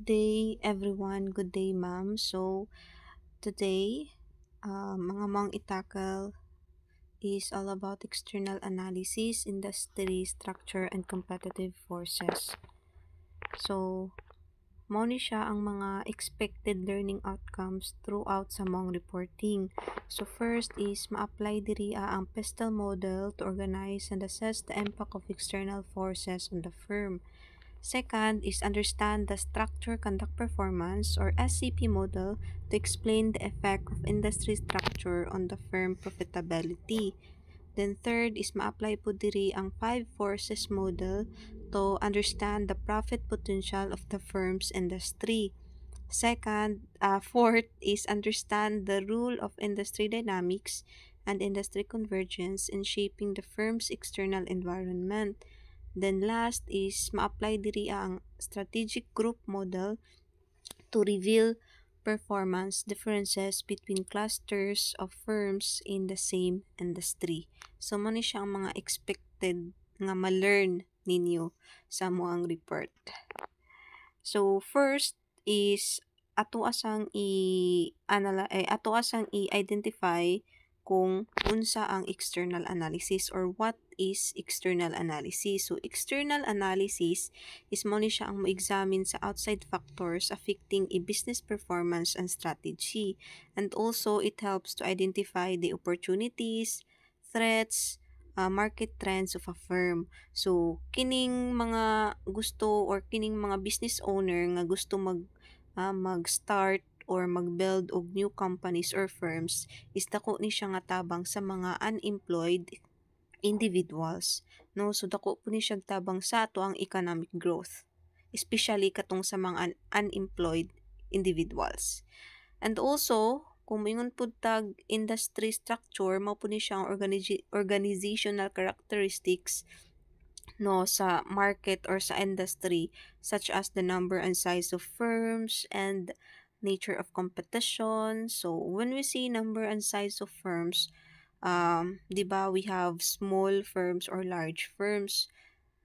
Good day, everyone. Good day, ma'am. So, today, mga mong itakal is all about external analysis, industry structure, and competitive forces. So, mao ni siya ang mga expected learning outcomes throughout sa mong reporting. So, first is ma-apply diri ang PESTEL model to organize and assess the impact of external forces on the firm. Second is understand the structure conduct performance or SCP model to explain the effect of industry structure on the firm profitability. Then third is ma-apply po diri ang five forces model to understand the profit potential of the firm's industry. Fourth is understand the role of industry dynamics and industry convergence in shaping the firm's external environment. Then last is ma-apply diri ang strategic group model to reveal performance differences between clusters of firms in the same industry. So, mo ni siya ang mga expected nga ma-learn ninyo sa moang report. So, first is ato asang i-identify kung unsa ang external analysis or what is external analysis. So, external analysis is mo ni siya ang mo-examine sa outside factors affecting a business performance and strategy. And also, it helps to identify the opportunities, threats, market trends of a firm. So, kining mga gusto or kining mga business owner nga gusto mag-start or mag-build og new companies or firms is dako ni siya nga tabang sa mga unemployed individuals, no? So dako po ni siya tabang sa ato ang economic growth, especially katong sa mga unemployed individuals. And also, kung mingon pud tag industry structure, mao po ni siya ang organizational characteristics, no, sa market or sa industry, such as the number and size of firms and nature of competition. So when we see number and size of firms, di ba, we have small firms or large firms.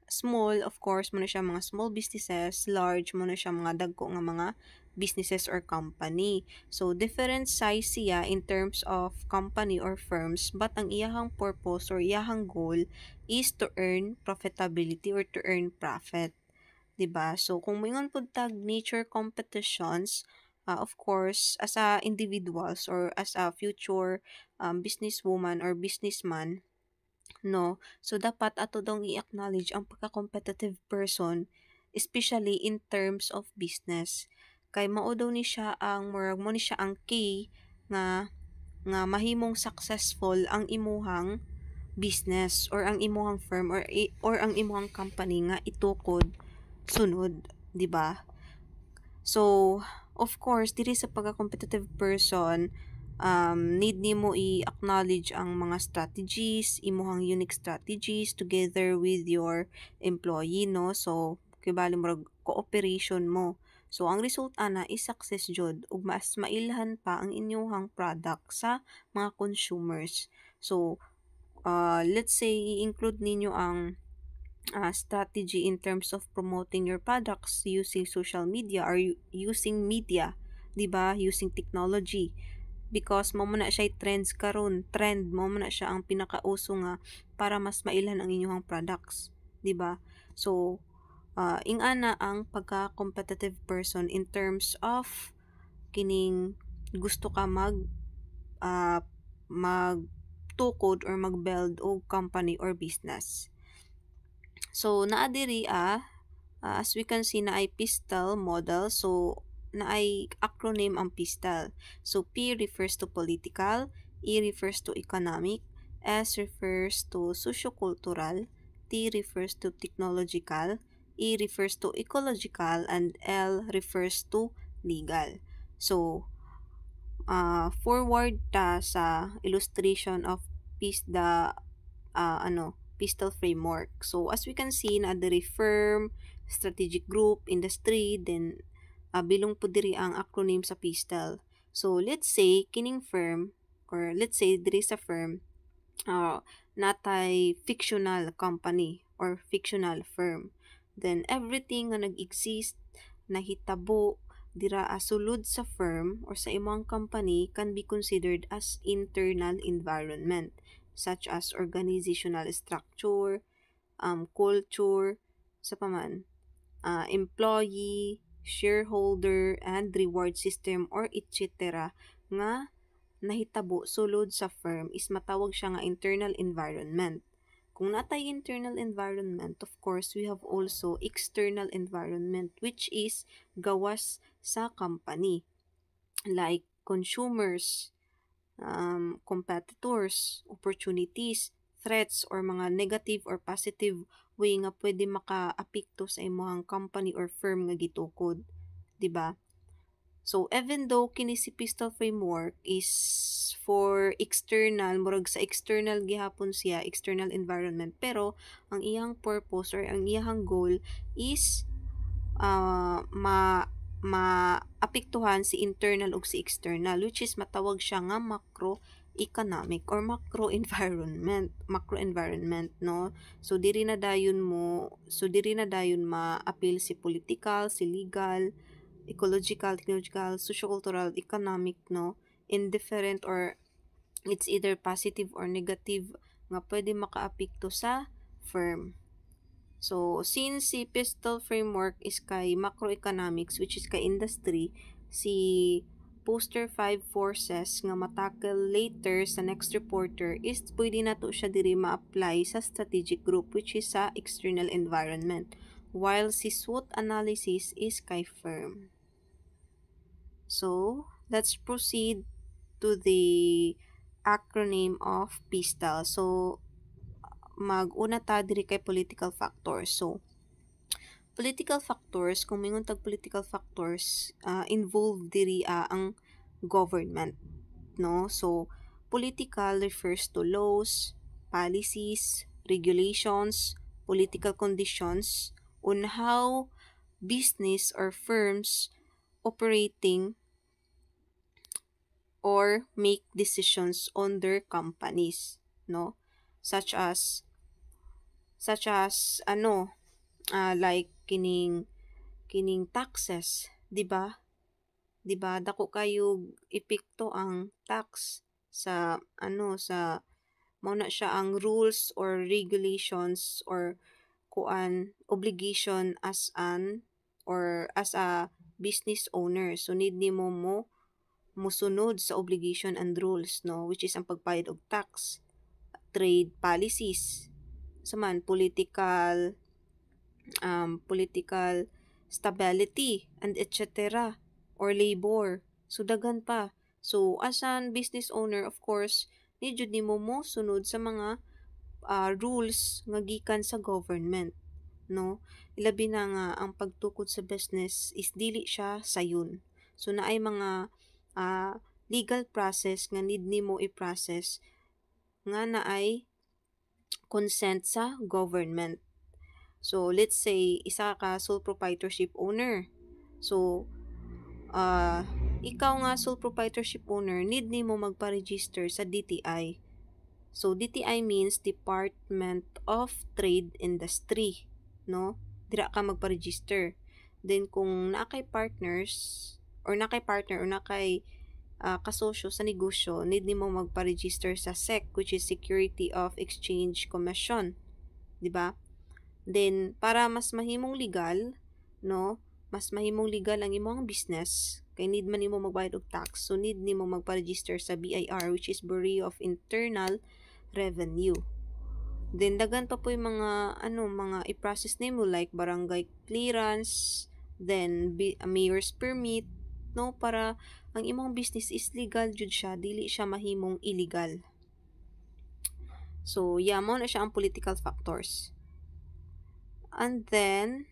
Small, of course, muna siya mga small businesses. Large, muna siya mga dagko nga mga businesses or company. So, different size siya in terms of company or firms, but ang iyahang purpose or iyahang goal is to earn profitability or to earn profit. 'Di ba? So, kung moingon pud tag nature competitions, of course, as a individuals or as a future businesswoman or businessman, no? So, dapat ato dong i-acknowledge ang pagka-competitive person, especially in terms of business. Kay mao daw ni siya ang murag mo ni siya ang key nga mahimong successful ang imuhang business or ang imuhang firm or ang imuhang company nga itukod sunod, di ba? So, of course, diri sa pagka-competitive person, need nimo i-acknowledge ang mga strategies, imuhang unique strategies together with your employee, no? So, kibali mo cooperation mo. So, ang resulta na is success jud ug mas mailhan pa ang inyong product sa mga consumers. So, let's say i-include ninyo ang strategy in terms of promoting your products using social media or using media, 'di ba? Using technology, because mo na siya trends karon, trend mo na siya ang pinakauso nga para mas mailhan ang inyong products, 'di ba? So, ingana ang pagka-competitive person in terms of kining gusto ka uh, magtukod or mag-build og company or business. So, naa diri as we can see na ay PESTEL model. So, na ay acronym ang PESTEL. So, P refers to political, E refers to economic, S refers to sociocultural, T refers to technological, E refers to ecological, and L refers to legal. So, forward ta sa illustration of PESTEL framework. So, as we can see, na diri firm, strategic group, industry, then bilong po diri ang acronym sa PESTEL. So, let's say, kining firm, or let's say, diri sa firm, natay fictional company or fictional firm. Then, everything nga nag-exist nahitabo dira sulod sa firm or sa imong company can be considered as internal environment, such as organizational structure, culture, sa paman, employee, shareholder, and reward system or etc. nga nahitabo sulod sa firm is matawag siya nga internal environment. Kung natay internal environment, of course, we have also external environment, which is gawas sa company. Like consumers, competitors, opportunities, threats, or mga negative or positive way nga pwede maka-apekto sa imong company or firm nga gitukod. Diba? So, even though kini si Pistol Framework is for external, murag sa external gihapon siya, external environment, pero ang iyang purpose or ang iyang goal is maapektuhan si internal ug si external, which is matawag siya nga macroeconomic or macro environment, no? So diri na dayon ma-appeal si political, si legal, ecological, technological, sociocultural, economic, no? Indifferent or it's either positive or negative nga pwede makaapekto sa firm. So, since si Pistol Framework is kay macroeconomics, which is kay industry, si poster 5 forces nga matackle later sa next reporter is pwede na to siya diri ma-apply sa strategic group, which is sa external environment, while si SWOT analysis is kay firm. So, let's proceed to the acronym of PISTAL. So, mag-una ta diri kay political factors. So, political factors, kung mingon tag political factors, involved diri ang government, no? So, political refers to laws, policies, regulations, political conditions on how business or firms operating or make decisions on their companies, no? Such as like kining taxes, di ba? Dako kayo epekto ang tax sa mao na siya ang rules or regulations or obligation as a business owner. So need nimo musunod sa obligation and rules, no, which is ang pagbayad og tax. Trade policies, political stability and etc. or labor. So daghan pa. So as an business owner, of course, need jud nimo mo sunod sa mga rules nga gikan sa government, no? Ilabi na nga ang pagtukod sa business is dili siya sayon. So naay mga legal process nga need nimo i-process nga naay consent sa government. So let's say isa ka sole proprietorship owner. So ikaw nga sole proprietorship owner, need nimo magpa-register sa DTI. So DTI means Department of Trade Industry, no? Dira ka magpa-register. Then kung nakay partners or nakay kasosyo sa negosyo, need nimo magpa-register sa SEC, which is Security of Exchange Commission, di ba? Then para mas mahimong legal, no? Mas mahimong legal ang imong business, kay need man nimo magbayad og tax. So need nimo magpa-register sa BIR, which is Bureau of Internal Revenue. Then dagan pa po yung mga i-process nimo like barangay clearance, then mayor's permit, no, para ang imong business is legal jud siya, dili siya mahimong illegal. So yeah, mo na siya ang political factors. And then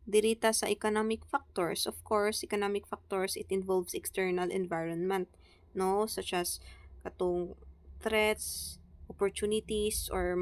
dirita sa economic factors, of course, economic factors, it involves external environment, no, such as katong threats, opportunities, or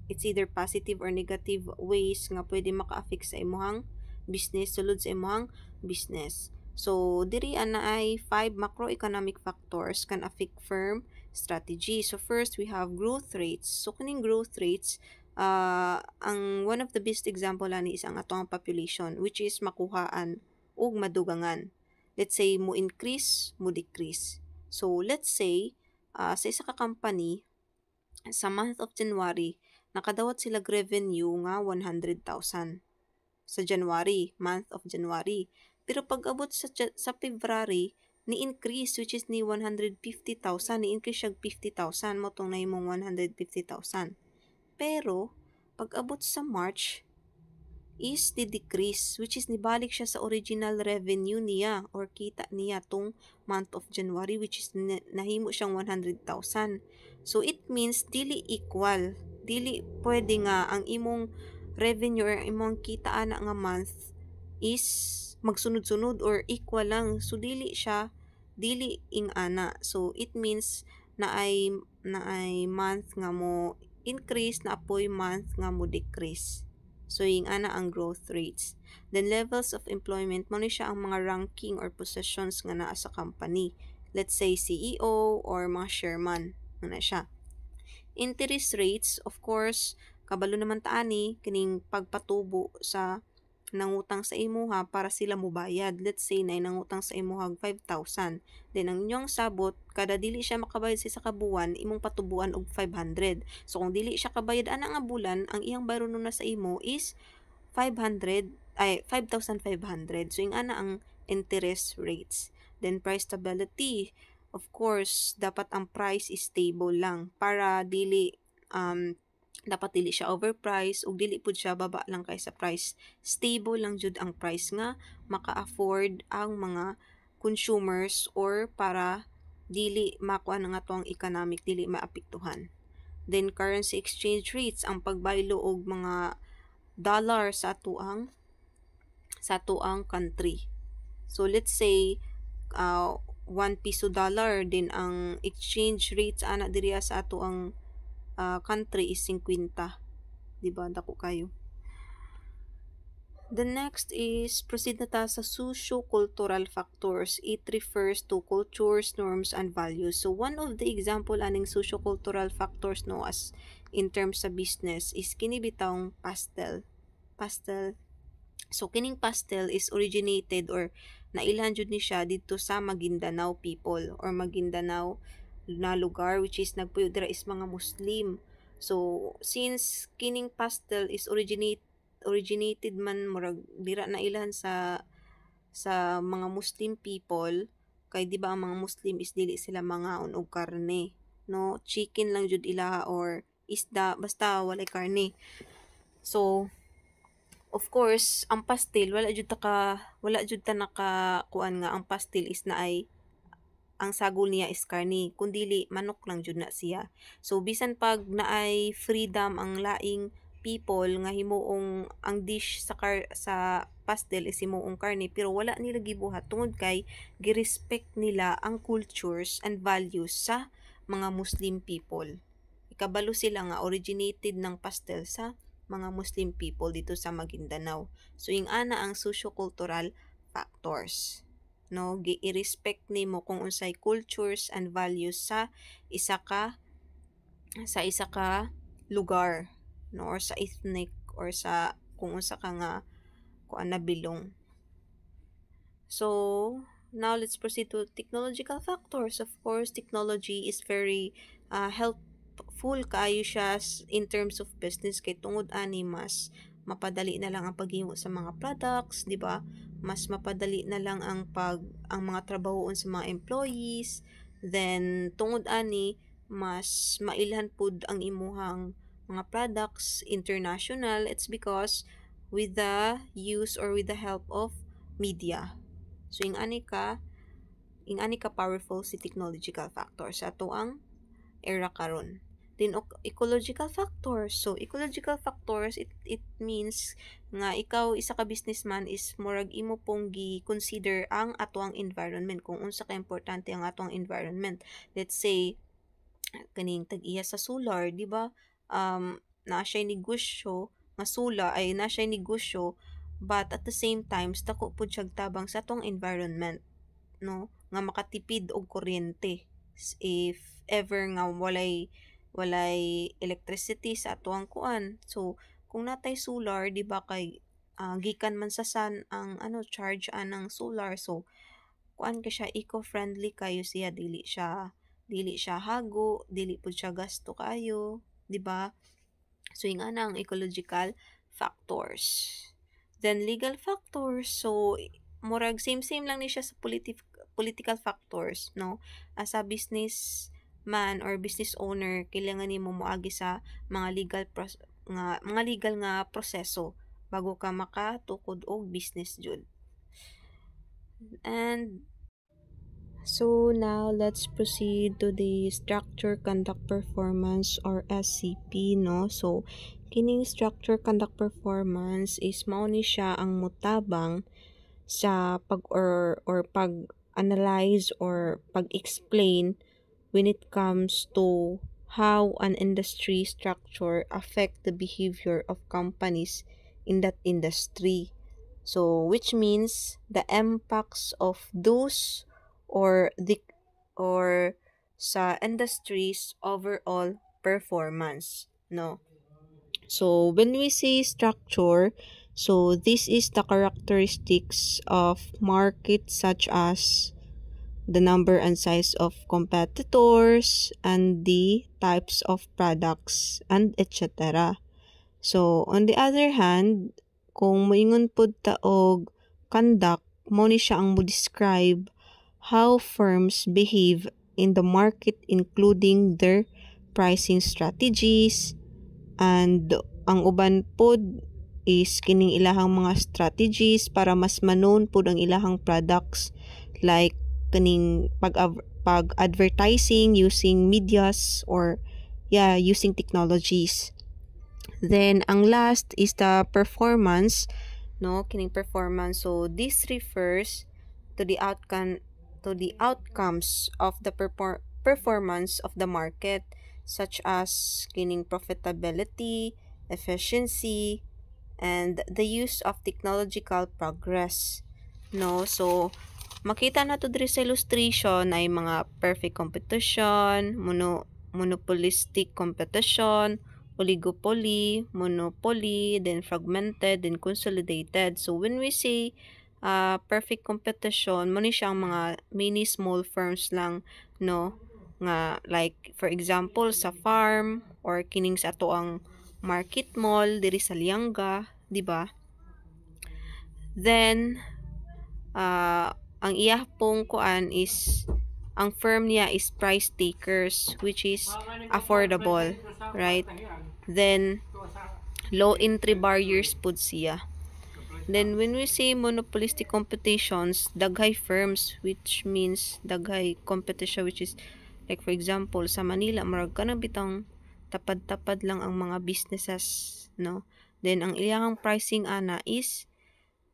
it's either positive or negative ways nga pwede maka-affect sa imong business, sulod sa imong business. So diri ay 5 macroeconomic factors can affect firm strategy. So first we have growth rates. So kaning growth rates ang one of the best example ani is ang atong population, which is makuhaan ug madugangan. Let's say mo increase, mo decrease. So let's say sa isa ka company sa month of January nakadawat sila revenue nga 100,000 sa January, month of January. Pero pag abot sa February, ni-increase which is ni 150,000, ni-increase siya 50,000 mo tong nahimong 150,000. Pero pag abot sa March is di-decrease which is nibalik siya sa original revenue niya or kita niya tong month of January which is nahimo siyang 100,000. So it means dili equal, dili pwede nga ang imong revenue or imong kita ana nga month is magsunod-sunod or equal lang. So dili ing ana. So it means na ay month nga mo increase, na apoy month nga mo decrease. So yung ana ang growth rates. Then levels of employment mo ni siya ang mga ranking or positions nga naa sa company. Let's say CEO or mga chairman na siya. Interest rates, of course, kabalo naman taani kining pagpatubo sa nangutang sa imuha para sila mobayad. Let's say na nangutang sa imuha 5,000. Then ang inyong sabot kada dili siya makabayad sa isa ka buwan, imong patubuan og 500. So kung dili siya kabayad ana nga bulan, ang iyang bayron na sa imo is 5,500. So yung ana ang interest rates. Then price stability. Of course, dapat ang price is stable lang para dapat dili siya overpriced ug dili pud siya baba lang kay sa price. Stable lang jud ang price nga maka-afford ang mga consumers or para dili makuha na nga to ang economic, dili maapektuhan. Then currency exchange rates, ang pagbaylo og mga dollar sa atuang country. So let's say 1 piso dollar din ang exchange rates ana diriya sa atuang country is 50. Diba? Dako kayo. The next is proceed na ta sa socio-cultural factors. It refers to cultures, norms, and values. So one of the example aning socio-cultural factors no as in terms sa business is kini bitawng pastel. So kining pastel is originated or nailan jud ni siya dito sa Maguindanao people or Maguindanao na lugar which is nagpuyo dira is mga Muslim. So since kining pastel is originated man murag dira na ilan sa mga Muslim people, kay di ba ang mga Muslim is dili sila mangaon og karne, no? Chicken lang jud ila or isda basta walay karne. So of course ang pastel wala jud ta nakakuan nga ang pastel is na ay ang sagol niya is karne, kundili manok lang jud na siya. So bisan pag naay freedom ang laing people nga himuong ang dish sa pastel is himuong karne, pero wala nila gibuhat tungod kay girespect nila ang cultures and values sa mga Muslim people. Ikabalo sila nga originated ng pastel sa mga Muslim people dito sa Maguindanao. So yung ana ang socio-cultural factors. No, gi-respect nimo kung unsay cultures and values sa isa ka lugar, no, or sa ethnic or sa kung unsa ka nga kuan na bilong. So now let's proceed to technological factors. Of course, technology is very helpful kaayo siya in terms of business kay tungod ani mas mapadali na lang ang paghimo sa mga products, di ba? Mas mapadali na lang ang mga trabahoon sa mga employees. Then tungod ani mas mailhan pud ang imuhang mga products international. It's because with the use or with the help of media. So ing ani ka powerful si technological factors sa ang era karon. Then ecological factors. So ecological factors, it means nga ikaw isa ka businessman is murag imo pong gi-consider ang atoang environment, kung unsa ka importante ang atoang environment. Let's say kaning tag-iya sa solar, di ba? Na siya negosyo nga na siya negosyo, but at the same time dako pud siya tabang sa atong environment, no, nga makatipid og kuryente if ever nga walay walay electricity sa atuang kuan. So kung natay solar, di ba kay gikan man sa sun ang charge anang solar. So kuan ka siya, eco-friendly kayo siya, dili siya hago, dili pud siya gasto kayo, di ba? So yung ang ecological factors. Then legal factors, so murag same lang ni siya sa political factors, no? As a business man or business owner, kailangan nimo moagi sa mga legal nga proseso bago ka makatukod og business jud. And so now let's proceed to the structure conduct performance or SCP, no? So kining structure conduct performance is mao ni siya ang mutabang sa pag-analyze or pag-explain when it comes to how an industry structure affect the behavior of companies in that industry. So which means the impacts of those or sa industry's overall performance, no? So when we say structure, so this is the characteristics of markets such as the number and size of competitors and the types of products and etc. So on the other hand, kung moingon pud ta og conduct, mo ni siya ang mo describe how firms behave in the market including their pricing strategies, and ang uban pod is kining ilahang mga strategies para mas ma-known pod ang ilahang products, like kining pag-advertising using medias or using technologies. Then ang last is the performance, no? Kining performance, so this refers to the outcomes of the performance of the market, such as kining profitability, efficiency, and the use of technological progress, no? So makita na to diri sa illustration ay mga perfect competition, monopolistic competition, oligopoly, monopoly, then fragmented, then consolidated. So when we say perfect competition, mo ni siyang mga mini small firms lang, no? Nga like for example sa farm or kining sa ato ang market mall diri sa Lianga, di ba? Then ang iya pong kuan is ang firm niya is price takers, which is affordable, right? Then low entry barriers pud siya. Then when we say monopolistic competitions, daghay firms, which means daghay competition, which is like for example sa Manila murag kanang bitang tapad-tapad lang ang mga businesses, no? Then ang iyang pricing ana is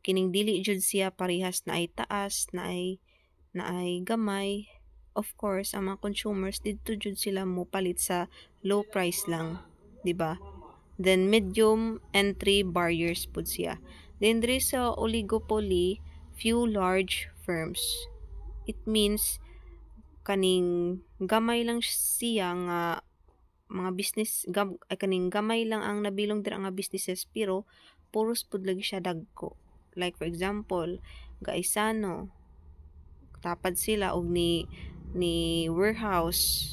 kining dili jud siya parehas na ay taas, na ay gamay. Of course, ang mga consumers dito jud sila mo palit sa low price lang, di ba? Then medium entry barriers pud siya. Then there is a oligopoly, few large firms. It means kaning gamay lang siya nga mga business kaning gamay lang ang nabilong dira nga businesses, pero puros pud lagi siya dagko. Like for example, Gaisano, tapad sila og ni warehouse.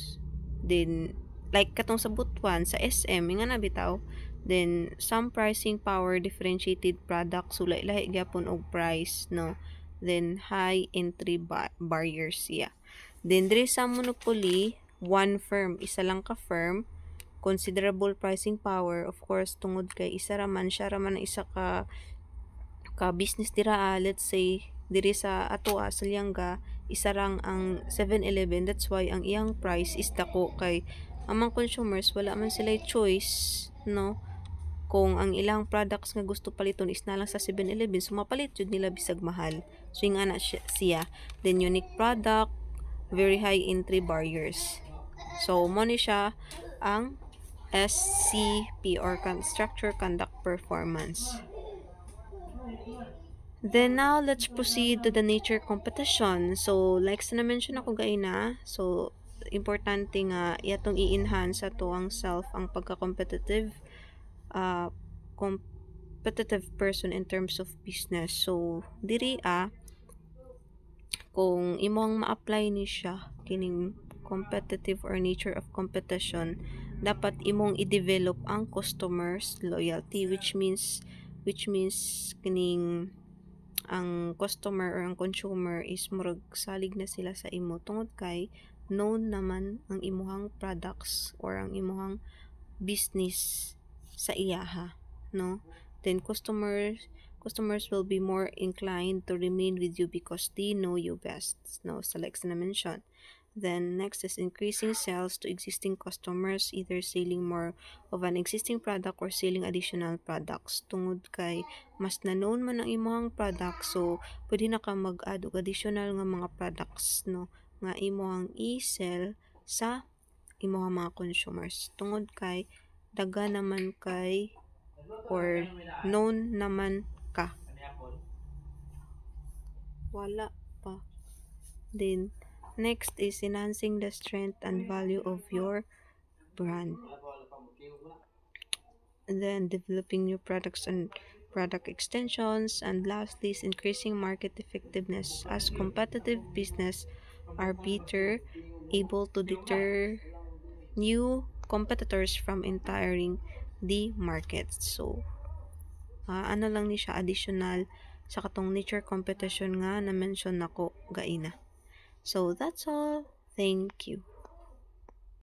Then like katong sa Butuan sa SM nga nabitaw. Then some pricing power, differentiated products, so lahi gyapon og price, no? Then high entry barriers siya. Then there is sa monopoly, one firm, isa lang ka firm, considerable pricing power, of course tungod kay siya raman isa ka business dira, let's say diri sa ato sa Lianga isa rang ang 7-Eleven. That's why ang iyang price is dako kay amang consumers wala man sila choice, no? Kung ang ilang products nga gusto paliton is na lang sa 7-Eleven, so mapalit jud nila bisag mahal. So yung ana siya. Then unique product, very high entry barriers. So mo ni siya ang SCP or structure conduct performance. Then now let's proceed to the nature competition. So like sa na-mention ako gaina, so importante nga yatong i-enhance ato ang self ang pagka-competitive competitive person in terms of business. So diri kung imong ma-apply ni siya kining competitive or nature of competition, dapat imong i-develop ang customers loyalty, which means kining ang customer or ang consumer is murag salig na sila sa imo tungod kay known naman ang imuhang products or ang imuhang business sa iyaha, no? Then customers will be more inclined to remain with you because they know you best, no? Sa like na mention. Then next is increasing sales to existing customers, either selling more of an existing product or selling additional products. Tungod kay mas na-known man ang imong product, so pwede na ka mag-add og additional nga mga products, no, nga imong i-sell sa imong mga consumers. Tungod kay daga naman kay or known naman ka. Wala pa. Then next is enhancing the strength and value of your brand. And then developing new products and product extensions. And lastly is increasing market effectiveness as competitive business are better able to deter new competitors from entering the market. So, ano lang ni siya additional sa katong nature competition nga na-mention nako gaina. So, that's all. Thank you.